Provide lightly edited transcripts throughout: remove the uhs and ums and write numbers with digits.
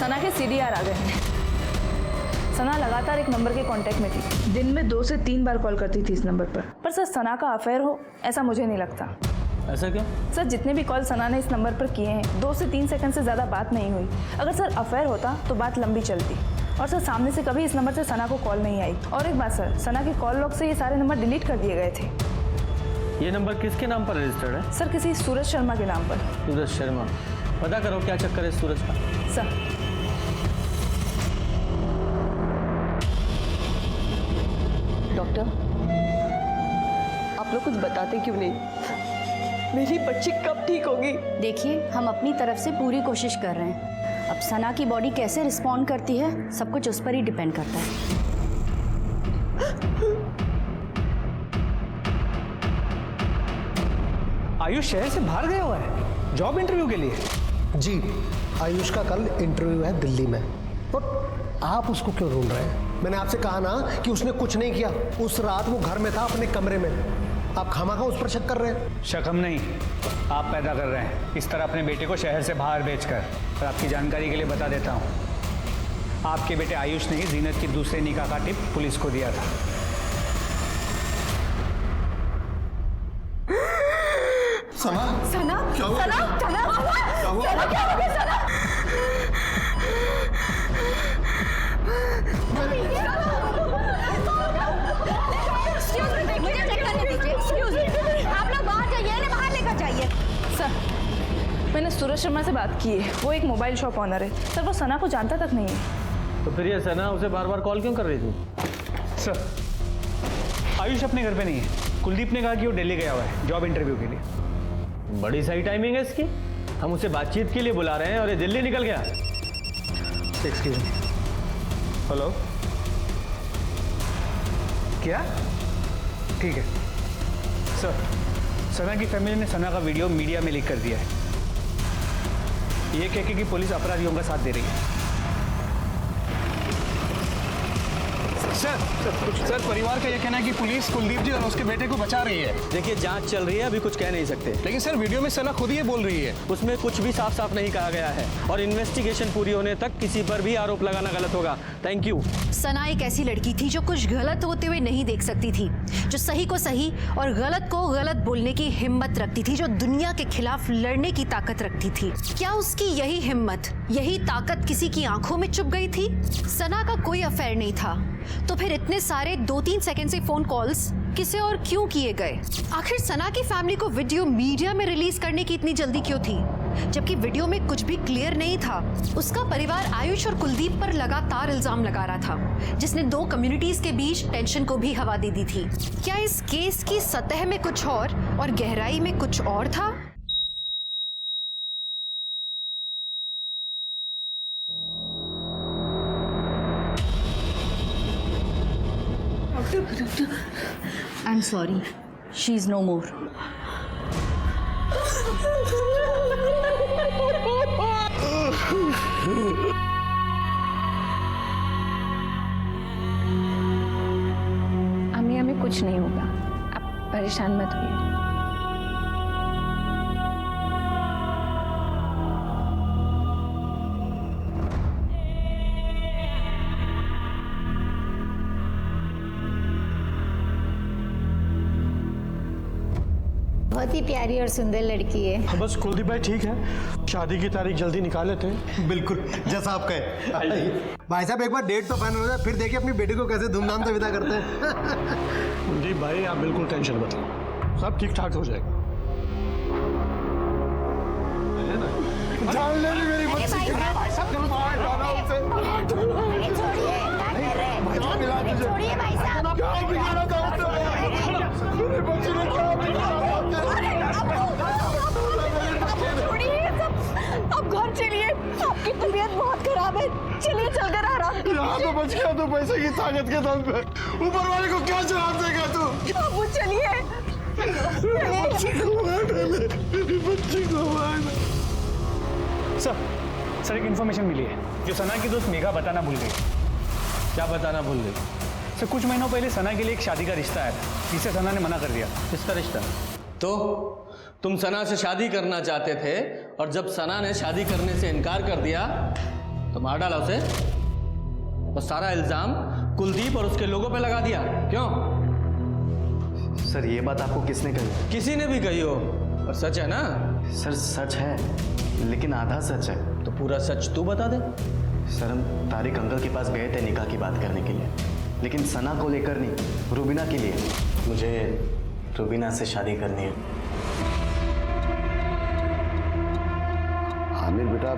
सना के CDR आ गए हैं। सना लगातार एक नंबर के कांटेक्ट में थी। दिन में 2 से 3 बार कॉल करती थी इस नंबर पर सर सना का अफेयर हो ऐसा मुझे नहीं लगता। ऐसा क्यों? सर जितने भी कॉल सना ने इस नंबर पर किए हैं 2 से 3 सेकंड से ज़्यादा बात नहीं हुई। अगर सर अफेयर होता तो बात लंबी चलती। और सर सामने से कभी इस नंबर से सना को कॉल नहीं आई। और एक बात सर, सना के कॉल लॉग से ये सारे नंबर डिलीट कर दिए गए थे। ये नंबर किसके नाम पर रजिस्टर्ड है? सर किसी सूरज शर्मा के नाम पर। सूरज शर्मा, पता करो क्या चक्कर है सूरज का। सर डॉक्टर, आप लोग कुछ बताते क्यों नहीं? मेरी बच्ची कब ठीक होगी? देखिए, हम अपनी तरफ से पूरी कोशिश कर रहे हैं। अब सना की बॉडी कैसे रिस्पॉन्ड करती है सब कुछ उस पर ही डिपेंड करता है। आयुष शहर से बाहर गया हुआ है जॉब इंटरव्यू के लिए। जी, आयुष का कल इंटरव्यू है दिल्ली में। और आप उसको क्यों ढूंढ रहे हैं? मैंने आपसे कहा ना कि उसने कुछ नहीं किया। उस रात वो घर में था अपने कमरे में। आप खामखा उस पर शक कर रहे हैं। शक हम नहीं, आप पैदा कर रहे हैं इस तरह अपने बेटे को शहर से बाहर भेजकर। और आपकी जानकारी के लिए बता देता हूँ, आपके बेटे आयुष ने जीनत की दूसरे निकाह का टिप पुलिस को दिया था। सना सना क्या हुआ? सना सना क्या हुआ? सना क्या हो गया? सना मुझे चेक करने दीजिए। एक्सक्यूज मी, आप लोग बाहर जाइए, इन्हें बाहर लेकर जाइए। सर मैंने सूरज शर्मा से बात की है। वो एक मोबाइल शॉप ऑनर है। सर वो सना को जानता तक नहीं है। तो फिर ये सना उसे बार बार कॉल क्यों कर रही थी? सर, आयुष अपने घर पे नहीं है। कुलदीप ने कहा कि वो दिल्ली गया हुआ है जॉब इंटरव्यू के लिए। बड़ी सही टाइमिंग है इसकी। हम उसे बातचीत के लिए बुला रहे हैं और ये दिल्ली निकल गया। Excuse me. हेलो, क्या? ठीक है सर, सना की फैमिली ने सना का वीडियो मीडिया में लीक कर दिया है। ये कह के कि पुलिस अपराधियों का साथ दे रही है। सर परिवार का ये कहना है कि पुलिस कुलदीप जी और उसके बेटे को बचा रही है। देखिए जांच चल रही है, अभी कुछ कह नहीं सकते। लेकिन सर वीडियो में सना खुद ही ये बोल रही है। उसमें कुछ भी साफ साफ नहीं कहा गया है और इन्वेस्टिगेशन पूरी होने तक किसी पर भी आरोप लगाना गलत होगा। Thank you. सना एक ऐसी लड़की थी जो कुछ गलत होते हुए नहीं देख सकती थी, जो सही को सही और गलत को गलत बोलने की हिम्मत रखती थी, जो दुनिया के खिलाफ लड़ने की ताकत रखती थी। क्या उसकी यही हिम्मत, यही ताकत किसी की आंखों में चुभ गई थी? सना का कोई अफेयर नहीं था, तो फिर इतने सारे 2-3 सेकंड से फोन कॉल्स किसे और क्यों किए गए? आखिर सना की फैमिली को वीडियो मीडिया में रिलीज करने की इतनी जल्दी क्यों थी, जबकि वीडियो में कुछ भी क्लियर नहीं था? उसका परिवार आयुष और कुलदीप पर लगातार इल्जाम लगा रहा था, जिसने 2 कम्युनिटीज के बीच टेंशन को भी हवा दे दी थी। क्या इस केस की सतह में कुछ और गहराई में कुछ और था? I'm sorry. She's no more. अम्मी हमें कुछ नहीं होगा, आप परेशान मत होइए। बहुत ही प्यारी और सुंदर लड़की है। बस कुलदीप भाई ठीक है, शादी की तारीख जल्दी निकाल लेते हैं। बिल्कुल जैसा आप कहे। भाई साहब एक बार डेट तो फाइनल हो जाए, फिर देखिए अपनी बेटी को कैसे धूमधाम से विदा करते हैं। जी भाई आप बिल्कुल टेंशन मत लो, सब ठीक ठाक हो जाएगा। जान ले मेरी बच्ची को। भाई साहब चलो बाहर जाना उसे। छोड़िए, क्या कर रहे हैं? छोड़िए भाई साहब। क्या बिगाड़ा था उसने? मेरी बच्ची ने क्या बिगाड़ा? अब घर चलिए, आपकी तबीयत बहुत खराब है। चलिए चलकर आराम कीजिए। यहाँ तो बच गया, तो पैसे की ताकत के दम पे ऊपर वाले को क्या जवाब देगा तू? बाबू चलिए। मेरी बच्ची को मार डाले, मेरी बच्ची को मार डाले। सर एक इन्फॉर्मेशन मिली है जो सना की दोस्त मेघा बताना भूल गई। क्या बताना भूल गई? सर कुछ महीनों पहले सना के लिए एक शादी का रिश्ता आया था, जिसे सना ने मना कर दिया। किसका रिश्ता? तो तुम सना से शादी करना चाहते थे और जब सना ने शादी करने से इनकार कर दिया तो मार डाला उसे और सारा इल्जाम कुलदीप और उसके लोगों पे लगा दिया। क्यों? सर ये बात आपको किसने कही? किसी ने भी कही हो, और सच है ना? सर सच है, लेकिन आधा सच है। तो पूरा सच तू बता दे। सर हम तारिक अंकल के पास गए थे निकाह की बात करने के लिए, लेकिन सना को लेकर नहीं, रुबीना के लिए। मुझे रुबीना से शादी करनी है। आमिर बेटा,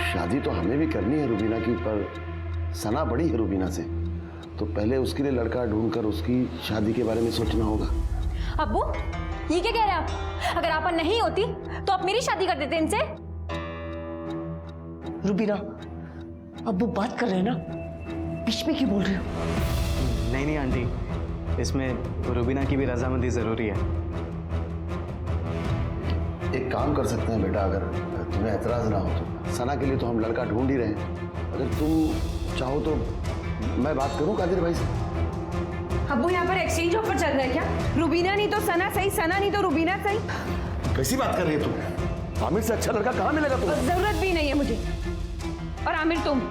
शादी तो हमें भी करनी है रुबीना की, पर सना बड़ी है रुबीना से, तो पहले उसके लिए लड़का ढूंढकर उसकी शादी के बारे में सोचना होगा। अब्बू ये क्या कह रहे हैं आप? अगर आपा नहीं होती तो आप मेरी शादी कर देते इनसे। रुबीना, अब्बू बात कर रहे हैं ना, बीच में क्यों बोल रहे हो? नहीं नहीं आंटी, इसमें रुबीना की भी रजामंदी ज़रूरी है। एक काम कर सकते हैं बेटा, अगर तुम्हें एतराज़ ना हो तो। सना के लिए तो हम लड़का ढूंढ ही रहे हैं, अगर तुम चाहो तो मैं बात करूं कादिर भाई से। अब्बू यहाँ पर एक्सचेंज ऑफर चल रहा है क्या? रुबीना नहीं तो सना सही, सना नहीं तो रुबीना सही। कैसी बात कर रही है तुम? आमिर से अच्छा लड़का कहाँ मिलेगा तुम्हें? जरूरत भी नहीं है मुझे। और आमिर तुम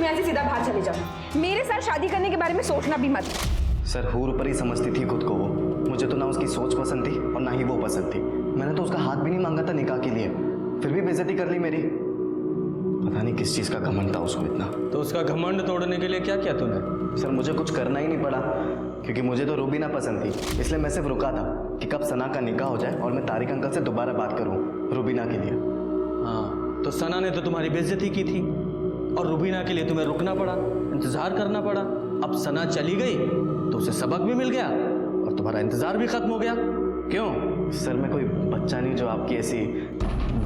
यहाँ से सीधा बाहर चले जाओ, मेरे साथ शादी करने के बारे में सोचना भी मत। सर हूर ऊपर ही समझती थी खुद को वो। मुझे तो ना उसकी सोच पसंद थी और ना ही वो पसंद थी। मैंने तो उसका हाथ भी नहीं मांगा था निकाह के लिए, फिर भी बेइज्जती कर ली मेरी। पता नहीं किस चीज़ का घमंड था उसको इतना। तो उसका घमंड तोड़ने के लिए क्या किया तूने? सर मुझे कुछ करना ही नहीं पड़ा, क्योंकि मुझे तो रुबीना पसंद थी, इसलिए मैं सिर्फ रुका था कि कब सना का निकाह हो जाए और मैं तारिक अंकल से दोबारा बात करूं रुबीना के लिए। हाँ, तो सना ने तो तुम्हारी बेइज्जती की थी और रुबीना के लिए तुम्हें रुकना पड़ा, इंतजार करना पड़ा। अब सना चली गई तो उसे सबक भी मिल गया और तुम्हारा इंतजार भी खत्म हो गया। क्यों? सर मैं कोई बच्चा नहीं जो आपकी ऐसी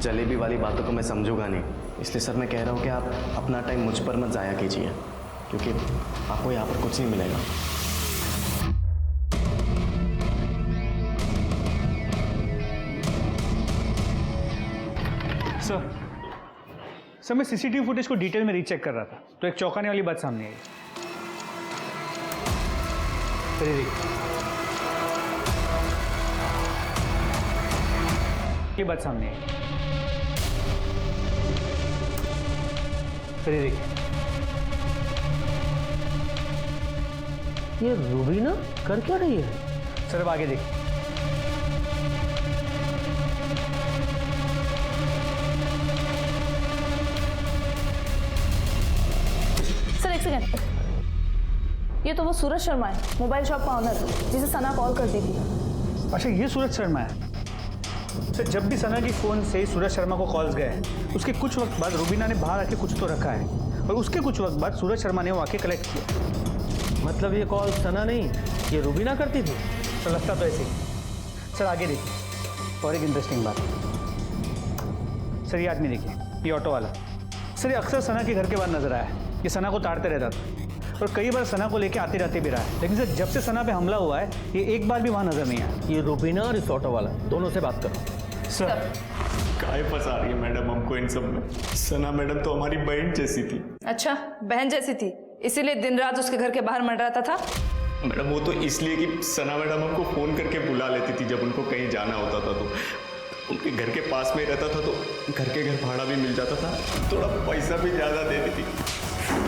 जलेबी वाली बातों को मैं समझूंगा नहीं, इसलिए सर मैं कह रहा हूँ कि आप अपना टाइम मुझ पर मत ज़ाया कीजिए, क्योंकि आपको यहाँ पर कुछ नहीं मिलेगा। सर मैं सीसीटीवी फुटेज को डिटेल में रीचेक कर रहा था, तो एक चौंकाने वाली बात सामने आई। ये बात सामने आई। फिर देखिए, ये रुबीना कर क्या रही है? सर अब आगे देखिए। सर एक सेकंड, ये तो वो सूरज शर्मा है, मोबाइल शॉप का ऑनर, जिसे सना कॉल करती थी। अच्छा ये सूरज शर्मा है। सर जब भी सना की फ़ोन से सूरज शर्मा को कॉल्स गए, उसके कुछ वक्त बाद रुबीना ने बाहर आके कुछ तो रखा है, और उसके कुछ वक्त बाद सूरज शर्मा ने वो आके कलेक्ट किया। मतलब ये कॉल सना नहीं, ये रुबीना करती थी? तो लगता तो ऐसे ही। सर आगे देखिए, और एक इंटरेस्टिंग बात। सर ये आदमी देखिए, ये ऑटो वाला। सर ये अक्सर सना के घर के बाहर नजर आया है। ये सना को ताड़ते रहता था और कई बार सना को लेके आते रहते भी रहा है, लेकिन सर जब से सना पे हमला हुआ है ये एक बार भी वहाँ नजर नहीं आया। ये रुबीना और इस ऑटो वाला, दोनों से बात करो। सर काहे फंसा रही है मैडम हमको इन सब में? सना मैडम तो हमारी बहन जैसी थी। अच्छा, बहन जैसी थी, इसीलिए दिन रात उसके घर के बाहर मंडराता था? मैडम वो तो इसलिए कि सना मैडम हमको फ़ोन करके बुला लेती थी जब उनको कहीं जाना होता था, तो उनके घर के पास में रहता था, तो घर के घर भाड़ा भी मिल जाता था, थोड़ा पैसा भी ज़्यादा देती थी।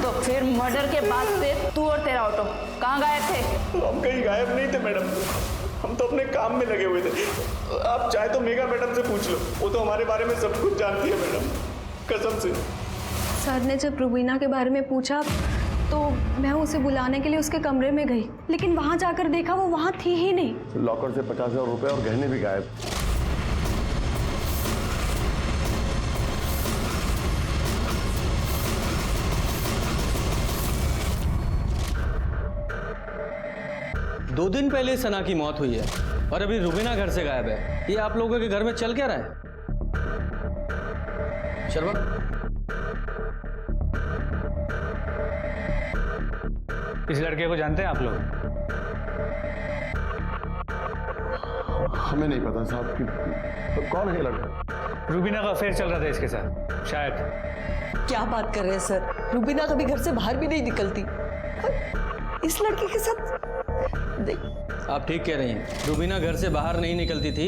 तो फिर मर्डर के बाद से तू और तेरा ऑटो कहाँ गायब थे? हम कहीं गायब नहीं थे मैडम, हम तो अपने काम में लगे हुए थे। आप चाहे तो मेगा मैडम से पूछ लो, वो तो हमारे बारे में सब कुछ जानती है मैडम, कसम से। सर ने जब रुबीना के बारे में पूछा तो मैं उसे बुलाने के लिए उसके कमरे में गई, लेकिन वहाँ जाकर देखा वो वहाँ थी ही नहीं। लॉकर से 50,000 रुपए और गहने भी गायब। दो दिन पहले सना की मौत हुई है और अभी रुबीना घर से गायब है। ये आप लोगों के घर में चल क्या रहा है? शर्मा, इस लड़के को जानते हैं आप लोग? हमें नहीं पता साहब कि तो कौन है लड़का। रुबीना का अफेयर चल रहा था इसके साथ शायद। क्या बात कर रहे हैं सर? रुबीना कभी घर से बाहर भी नहीं निकलती, इस लड़के के साथ आप ठीक कह रही हैं। रुबीना घर से बाहर नहीं निकलती थी,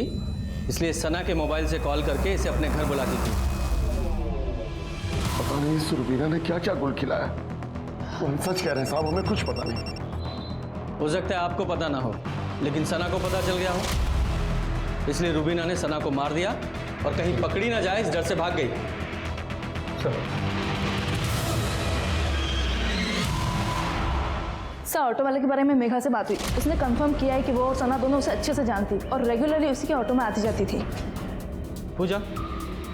इसलिए सना के मोबाइल से कॉल करके इसे अपने घर बुलाती थी। पता नहीं इस रुबीना ने क्या क्या गुल खिलाया। वो हम सच कह रहे हैं साहब, हमें कुछ पता नहीं। हो सकता है आपको पता ना हो, लेकिन सना को पता चल गया हो, इसलिए रुबीना ने सना को मार दिया और कहीं पकड़ी ना जाए इस डर से भाग गई। सर ऑटो वाले के बारे में मेघा से बात हुई, उसने कंफर्म किया है कि वो और सना दोनों उसे अच्छे से जानती और रेगुलरली उसी के ऑटो में आती जाती थी। पूजा,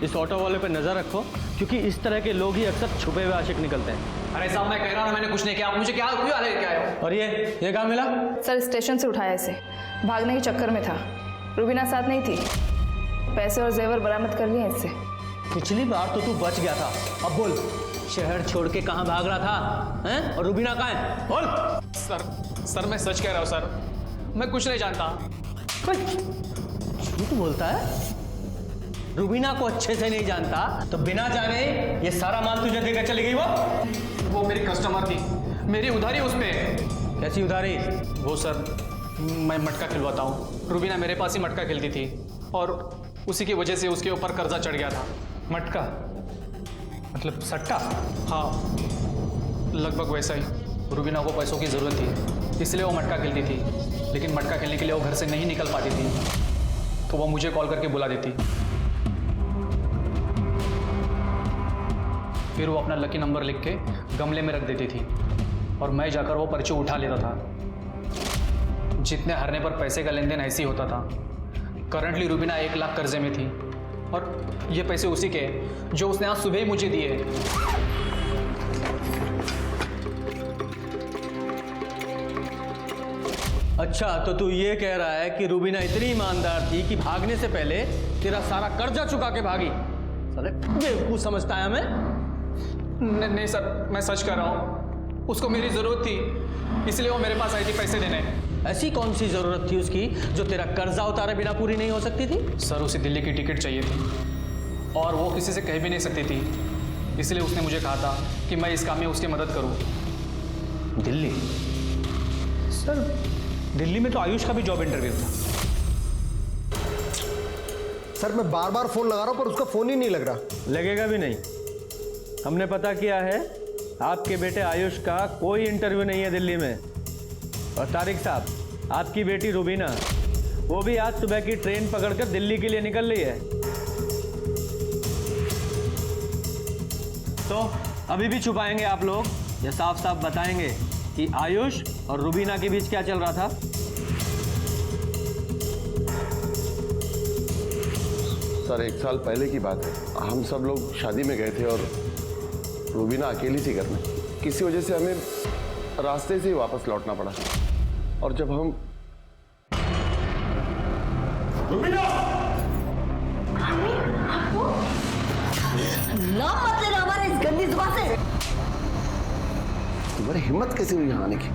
इस ऑटो वाले पे नजर रखो, क्योंकि इस तरह के लोग ही अक्सर छुपे हुए आशिक निकलते हैं। अरे साहब मैं कह रहा हूँ मैंने कुछ नहीं किया, आप मुझे क्या लेके आए हो? और ये कहाँ मिला? सर स्टेशन से उठाया इसे, भागने के चक्कर में था, रुबीना साथ नहीं थी, पैसे और जेवर बरामद कर लिए इससे। पिछली बार तो तू बच गया था, अब बोल शहर छोड़ के कहाँ भाग रहा था हैं? और रुबीना कहाँ है? बोल। सर मैं सच कह रहा हूँ सर, मैं कुछ नहीं जानता। झूठ बोलता है? रुबीना को अच्छे से नहीं जानता तो बिना जाने ये सारा माल तुझे देकर चली गई? वो मेरी कस्टमर थी, मेरी उधारी उस पे। कैसी उधारी? वो सर मैं मटका खिलवाता हूँ, रुबीना मेरे पास ही मटका खेलती थी और उसी की वजह से उसके ऊपर कर्जा चढ़ गया था। मटका मतलब सट्टा? हाँ लगभग वैसा ही। रुबीना को पैसों की ज़रूरत थी, इसलिए वो मटका खेलती थी, लेकिन मटका खेलने के लिए वो घर से नहीं निकल पाती थी, तो वो मुझे कॉल करके बुला देती। फिर वो अपना लकी नंबर लिख के गमले में रख देती थी और मैं जाकर वो पर्ची उठा लेता था। जितने हारने पर पैसे का लेन देन ऐसे ही होता था। करंटली रुबीना 1 लाख कर्जे में थी और ये पैसे उसी के जो उसने आज सुबह ही मुझे दिए। अच्छा, तो तू ये कह रहा है कि रुबीना इतनी ईमानदार थी कि भागने से पहले तेरा सारा कर्जा चुका के भागी? साले बेवकूफ समझता है हमें? नहीं सर, मैं सच कह रहा हूँ, उसको मेरी ज़रूरत थी, इसलिए वो मेरे पास आई थी पैसे देने। ऐसी कौन सी ज़रूरत थी उसकी जो तेरा कर्जा उतारे बिना पूरी नहीं हो सकती थी? सर उसे दिल्ली की टिकट चाहिए थी और वो किसी से कह भी नहीं सकती थी, इसलिए उसने मुझे कहा था कि मैं इस काम में उसकी मदद करूँ। दिल्ली? सर दिल्ली में तो आयुष का भी जॉब इंटरव्यू था। सर मैं बार बार फोन लगा रहा हूं पर उसका फोन ही नहीं लग रहा। लगेगा भी नहीं। हमने पता किया है आपके बेटे आयुष का कोई इंटरव्यू नहीं है दिल्ली में। और तारिक साहब, आपकी बेटी रुबीना वो भी आज सुबह की ट्रेन पकड़कर दिल्ली के लिए निकल रही है। तो अभी भी छुपाएंगे आप लोग या साफ साफ बताएंगे कि आयुष और रुबीना के बीच क्या चल रहा था? सर 1 साल पहले की बात है, हम सब लोग शादी में गए थे और रुबीना अकेली थी घर में। किसी वजह से हमें रास्ते से ही वापस लौटना पड़ा और जब हम रुबीना मत लेना हमारे इस गंदी जुबान से। तुम्हारी हिम्मत कैसे हुई यहाँ आने की?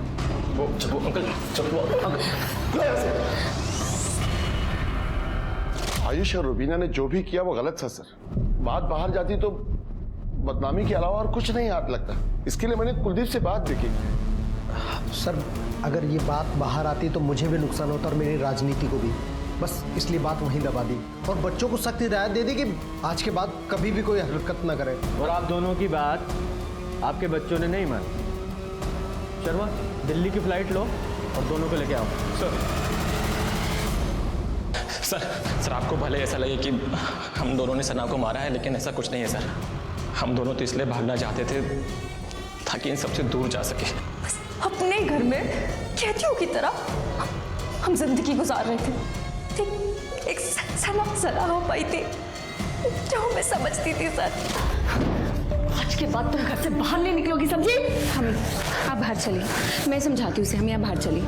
वो अंकल आयुष और रुबीना ने जो भी किया वो गलत था सर। बात बाहर जाती तो बदनामी के अलावा और कुछ नहीं हाथ लगता। इसके लिए मैंने कुलदीप से बात भी की। सर अगर ये बात बाहर आती तो मुझे भी नुकसान होता और मेरी राजनीति को भी। बस इसलिए बात वहीं दबा दी और बच्चों को सख्त हिदायत दे दी कि आज के बाद कभी भी कोई हरकत ना करे। और आप दोनों की बात आपके बच्चों ने नहीं मानी। शर्मा, दिल्ली की फ्लाइट लो और दोनों को लेके आओ। सर आपको भले ऐसा लगे कि हम दोनों ने सना को मारा है, लेकिन ऐसा कुछ नहीं है सर। हम दोनों तो इसलिए भागना चाहते थे ताकि इन सबसे दूर जा सके। अपने घर में कैदियों की तरह हम जिंदगी गुजार रहे थे। एक सलाह हो पाई थी जो मैं समझती थी सर। आज के बाद तुम घर से बाहर नहीं निकलोगी, समझी? हम आप बाहर चलिए, मैं समझाती हूँ उसे। हम यहाँ बाहर चलिए।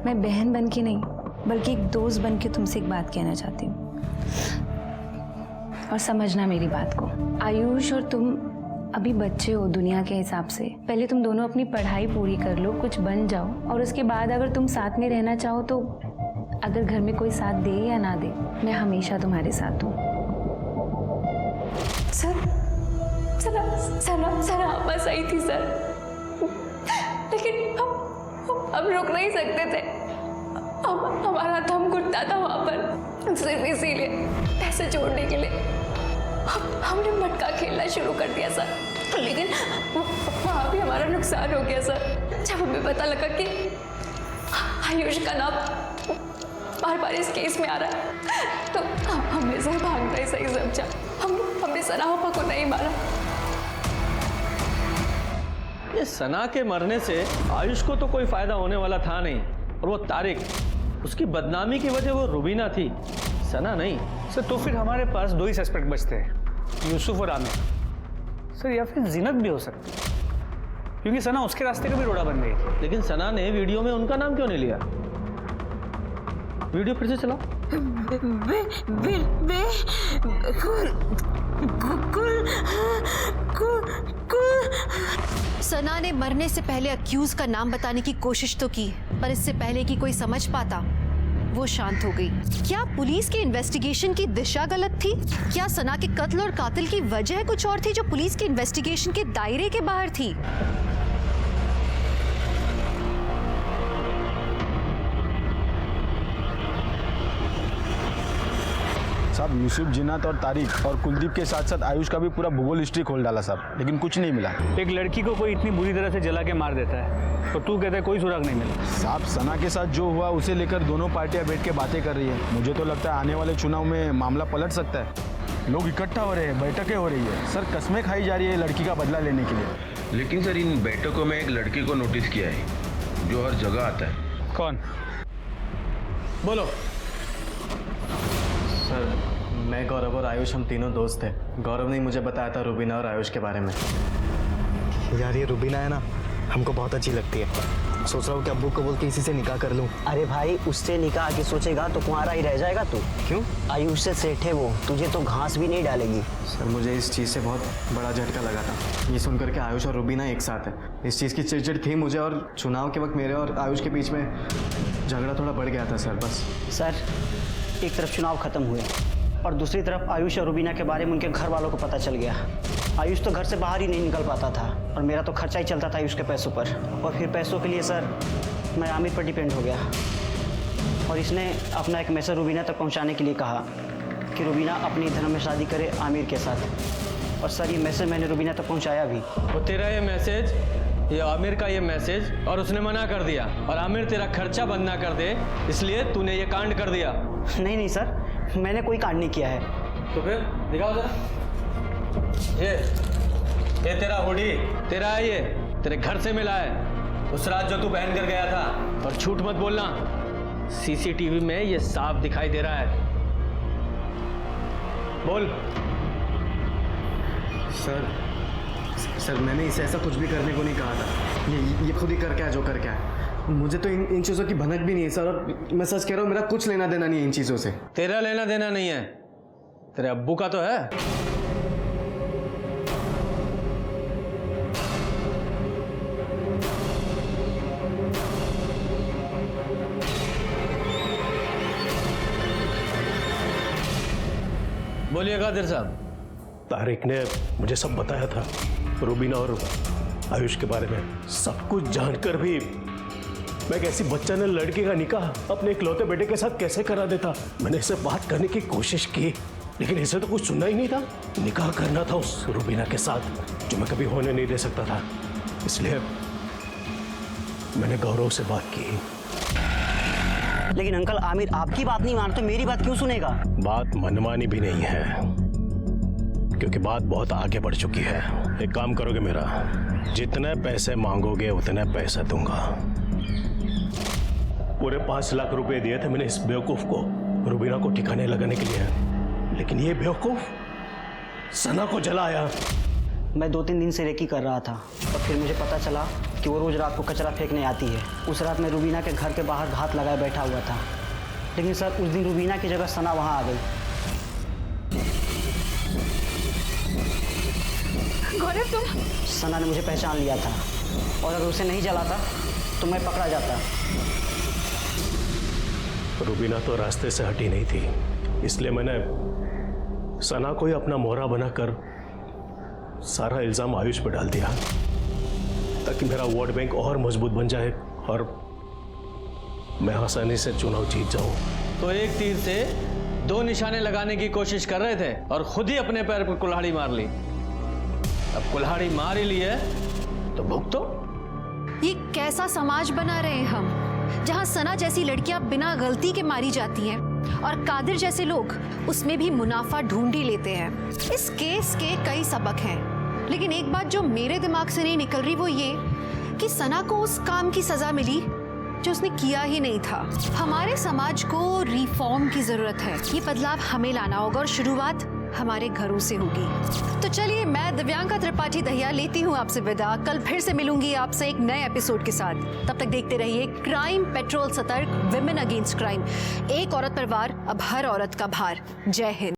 मैं बहन बन के नहीं बल्कि एक दोस्त बन के तुमसे एक बात कहना चाहती हूँ और समझना मेरी बात को। आयुष और तुम अभी बच्चे हो दुनिया के हिसाब से। पहले तुम दोनों अपनी पढ़ाई पूरी कर लो, कुछ बन जाओ और उसके बाद अगर तुम साथ में रहना चाहो तो अगर घर में कोई साथ दे या ना दे, मैं हमेशा तुम्हारे साथ हूँ। सर बस आई थी सर, लेकिन हम रुक नहीं सकते थे। हमारा दम घुटता था वहाँ पर, सिर्फ इसीलिए पैसे जोड़ने के लिए हमने मटका खेलना शुरू कर दिया सर, लेकिन वहाँ भी हमारा नुकसान हो गया सर। जब हमें पता लगा कि आयुष का नाम बार बार इस केस में आ रहा है, तो हमने सर भागना ही सही समझा। हमने सनाहोपा को नहीं मारा। ये सना के मरने से आयुष को तो कोई फायदा होने वाला था नहीं, और वो तारिक, उसकी बदनामी की वजह वो रुबीना थी, सना नहीं। सर तो फिर हमारे पास 2 ही सस्पेक्ट बचते हैं, यूसुफ और आमिर सर, या फिर जीनत भी हो सकती है, क्योंकि सना उसके रास्ते का भी रोड़ा बन गई थी। लेकिन सना ने वीडियो में उनका नाम क्यों नहीं लिया? वीडियो फिर से चलाओ। सना ने मरने से पहले अक्यूज का नाम बताने की कोशिश तो की, पर इससे पहले कि कोई समझ पाता वो शांत हो गई। क्या पुलिस के इन्वेस्टिगेशन की दिशा गलत थी? क्या सना के कत्ल और कातिल की वजह कुछ और थी जो पुलिस के इन्वेस्टिगेशन के दायरे के बाहर थी? साहब यूसुफ, जिन्नात और तारिक और कुलदीप के साथ साथ आयुष का भी पूरा भूगोल हिस्ट्री खोल डाला साहब, लेकिन कुछ नहीं मिला। एक लड़की को कोई इतनी बुरी तरह से जला के मार देता है तो तू कहता है कोई सुराग नहीं मिला। साहब सना के साथ जो हुआ उसे लेकर दोनों पार्टियां बैठ के बातें कर रही है। मुझे तो लगता है आने वाले चुनाव में मामला पलट सकता है। लोग इकट्ठा हो रहे हैं, बैठकें हो रही है सर, कस्में खाई जा रही है लड़की का बदला लेने के लिए। लेकिन सर इन बैठकों में एक लड़की को नोटिस किया है जो हर जगह आता है। कौन? बोलो। सर मैं, गौरव और आयुष हम तीनों दोस्त थे। गौरव ने मुझे बताया था रुबीना और आयुष के बारे में। यार ये रुबीना है ना, हमको बहुत अच्छी लगती है। सोच रहा हूँ कि अब्बू को बोल के इसी से निकाह कर लूँ। अरे भाई उससे निकाह के सोचेगा तो कुंवारा ही रह जाएगा तू। क्यों? आयुष से सेठ है वो, तुझे तो घास भी नहीं डालेगी। सर मुझे इस चीज़ से बहुत बड़ा झटका लगा था, ये सुनकर के आयुष और रुबीना एक साथ है। इस चीज़ की चिड़चिड़ थी मुझे, और चुनाव के वक्त मेरे और आयुष के बीच में झगड़ा थोड़ा बढ़ गया था सर। बस सर एक तरफ चुनाव खत्म हुए और दूसरी तरफ आयुष और रुबीना के बारे में उनके घर वालों को पता चल गया। आयुष तो घर से बाहर ही नहीं निकल पाता था और मेरा तो खर्चा ही चलता था आयुष के पैसों पर। और फिर पैसों के लिए सर मैं आमिर पर डिपेंड हो गया, और इसने अपना एक मैसेज रुबीना तक पहुंचाने के लिए कहा कि रुबीना अपनी धर्म में शादी करे आमिर के साथ। और सर ये मैसेज मैंने रुबीना तक पहुंचाया भी। वो तेरा ये मैसेज, ये आमिर का ये मैसेज, और उसने मना कर दिया, और आमिर तेरा खर्चा बंद ना कर दे इसलिए तूने ये कांड कर दिया। नहीं नहीं सर, मैंने कोई कांड नहीं किया है। तो फिर दिखाओ जरा। ये तेरा हुडी तेरा है, ये तेरे घर से मिला है उस रात जो तू पहन कर गया था। और झूठ मत बोलना, सीसीटीवी में ये साफ दिखाई दे रहा है। बोल। सर मैंने इसे ऐसा कुछ भी करने को नहीं कहा था। ये खुद ही कर क्या जो कर क्या है। मुझे तो इन चीज़ों की भनक भी नहीं है सर, और मैं सच कह रहा हूँ मेरा कुछ लेना देना नहीं है इन चीज़ों से। तेरा लेना देना नहीं है, तेरे अब्बू का तो है। बोलिए कादिर साहब। तारिक ने मुझे सब बताया था, रुबीना और आयुष के बारे में। सब कुछ जानकर भी मैं कैसी बच्चा ने लड़के का निकाह अपने इकलौते बेटे के साथ कैसे करा देता। मैंने इससे बात करने की कोशिश की, लेकिन इसे तो कुछ सुनना ही नहीं था। निकाह करना था उस रुबीना के साथ जो मैं कभी होने नहीं दे सकता था। इसलिए मैंने गौरव से बात की। लेकिन अंकल आमिर आपकी बात नहीं मानते, मेरी बात क्यों सुनेगा? बात मनमानी भी नहीं है, क्योंकि बात बहुत आगे बढ़ चुकी है। एक काम करोगे मेरा, जितने पैसे मांगोगे उतने पैसे दूंगा। पूरे 5 लाख रुपए दिए थे मैंने इस बेवकूफ को रुबीना को ठिकाने लगाने के लिए, लेकिन ये बेवकूफ सना को जलाया। मैं 2-3 दिन से रेकी कर रहा था और फिर मुझे पता चला कि वो रोज रात को कचरा फेंकने आती है। उस रात मैं रुबीना के घर के बाहर घात लगाए बैठा हुआ था, लेकिन सर उस दिन रुबीना की जगह सना वहाँ आ गई। गौरव तुम? सना ने मुझे पहचान लिया था, और अगर उसे नहीं जलाता तो मैं पकड़ा जाता। रुबीना तो रास्ते से हटी नहीं थी, इसलिए मैंने सना को ही अपना मोहरा बनाकर सारा इल्जाम आयुष पर डाल दिया, ताकि मेरा वोट बैंक और मजबूत बन जाए और मैं आसानी से चुनाव जीत जाऊं। तो एक तीर से 2 निशाने लगाने की कोशिश कर रहे थे और खुद ही अपने पैर पर कुल्हाड़ी मार ली। अब कुल्हाड़ी मार ही ली है तो भुगतो। ये कैसा समाज बना रहे हैं हम, जहां सना जैसी लड़कियां बिना गलती के मारी जाती हैं और कादिर जैसे लोग उसमें भी मुनाफा ढूंढ ही लेते हैं। इस केस के कई सबक हैं, लेकिन एक बात जो मेरे दिमाग से नहीं निकल रही वो ये कि सना को उस काम की सजा मिली जो उसने किया ही नहीं था। हमारे समाज को रिफॉर्म की जरूरत है। ये बदलाव हमें लाना होगा और शुरुआत हमारे घरों से होगी। तो चलिए, मैं दिव्यांका त्रिपाठी दहिया लेती हूँ आपसे विदा। कल फिर से मिलूंगी आपसे एक नए एपिसोड के साथ। तब तक देखते रहिए क्राइम पेट्रोल, सतर्क, विमेन अगेंस्ट क्राइम। एक औरत पर वार, अब हर औरत का भार। जय हिंद।